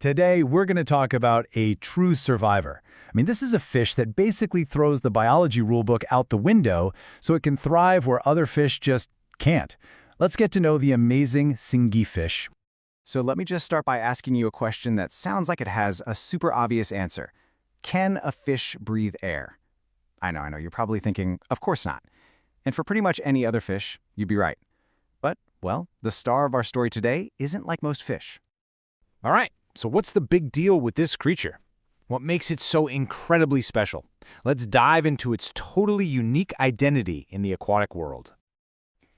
Today, we're going to talk about a true survivor. This is a fish that basically throws the biology rulebook out the window so it can thrive where other fish just can't. Let's get to know the amazing Singhi fish. So let me just start by asking you a question that sounds like it has a super obvious answer. Can a fish breathe air? I know, you're probably thinking, of course not. And for pretty much any other fish, you'd be right. But, well, the star of our story today isn't like most fish. All right, so what's the big deal with this creature? What makes it so incredibly special? Let's dive into its totally unique identity in the aquatic world.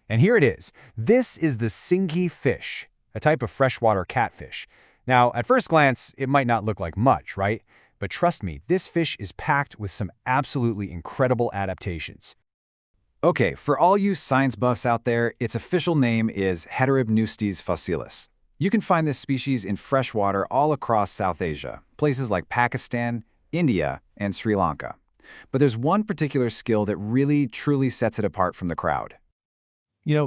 And here it is. This is the Singhi fish, a type of freshwater catfish. Now, at first glance, it might not look like much, right? But trust me, this fish is packed with some absolutely incredible adaptations. Okay, for all you science buffs out there, its official name is Heteropneustes fossilis. You can find this species in freshwater all across South Asia, places like Pakistan, India, and Sri Lanka. But there's one particular skill that really, truly sets it apart from the crowd.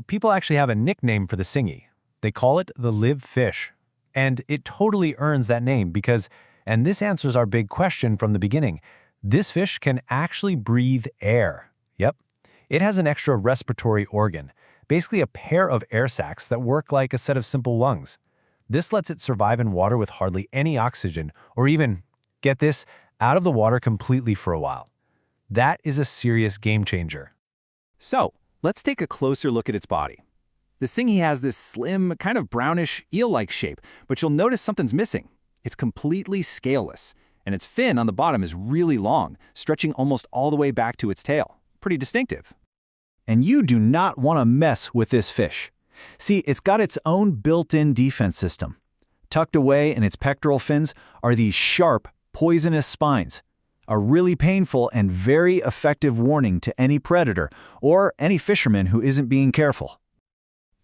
People actually have a nickname for the Singhi. They call it the live fish. And it totally earns that name because, and this answers our big question from the beginning, this fish can actually breathe air. Yep. It has an extra respiratory organ, basically a pair of air sacs that work like a set of simple lungs. This lets it survive in water with hardly any oxygen, or even, get this, out of the water completely for a while. That is a serious game changer. So, let's take a closer look at its body. The Singhi has this slim, kind of brownish, eel-like shape, but you'll notice something's missing. It's completely scaleless, and its fin on the bottom is really long, stretching almost all the way back to its tail. Pretty distinctive. And you do not want to mess with this fish. See, it's got its own built-in defense system. Tucked away in its pectoral fins are these sharp, poisonous spines, a really painful and very effective warning to any predator or any fisherman who isn't being careful.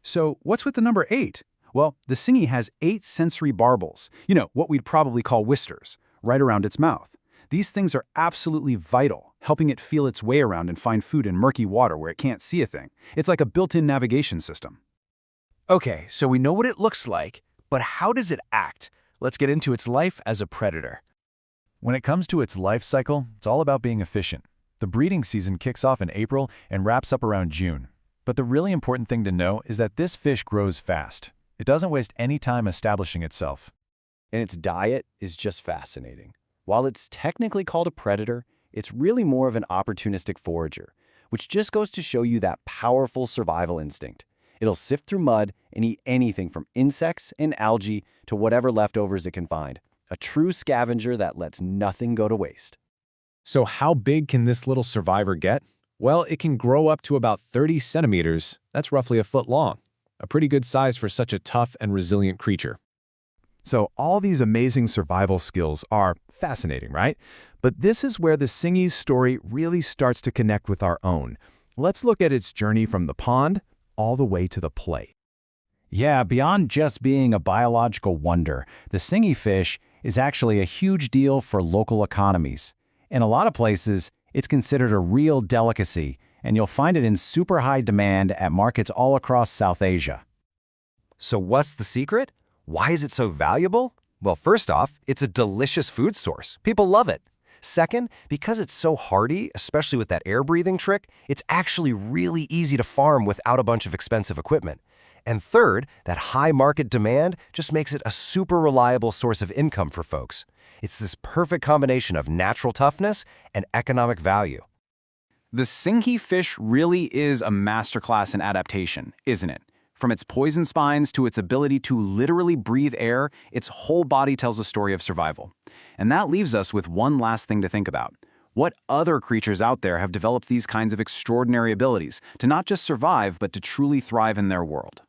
So what's with the number 8? Well, the Singhi has 8 sensory barbels, what we'd probably call whisters, right around its mouth. These things are absolutely vital, helping it feel its way around and find food in murky water where it can't see a thing. It's like a built-in navigation system. Okay, so we know what it looks like, but how does it act? Let's get into its life as a predator. When it comes to its life cycle, it's all about being efficient. The breeding season kicks off in April and wraps up around June. But the really important thing to know is that this fish grows fast. It doesn't waste any time establishing itself. And its diet is just fascinating. While it's technically called a predator, it's really more of an opportunistic forager, which just goes to show you that powerful survival instinct. It'll sift through mud and eat anything from insects and algae to whatever leftovers it can find. A true scavenger that lets nothing go to waste. So how big can this little survivor get? Well, it can grow up to about 30 centimeters. That's roughly a foot long. A pretty good size for such a tough and resilient creature. So all these amazing survival skills are fascinating, right? But this is where the Singhi's story really starts to connect with our own. Let's look at its journey from the pond all the way to the plate. Yeah, beyond just being a biological wonder, the Singhi fish is actually a huge deal for local economies. In a lot of places, it's considered a real delicacy, and you'll find it in super high demand at markets all across South Asia. So what's the secret? Why is it so valuable? Well, first off, it's a delicious food source. People love it. Second, because it's so hardy, especially with that air-breathing trick, it's actually really easy to farm without a bunch of expensive equipment. And third, that high market demand just makes it a super reliable source of income for folks. It's this perfect combination of natural toughness and economic value. The Singhi fish really is a masterclass in adaptation, isn't it? From its poison spines to its ability to literally breathe air, its whole body tells a story of survival. And that leaves us with one last thing to think about. What other creatures out there have developed these kinds of extraordinary abilities to not just survive, but to truly thrive in their world?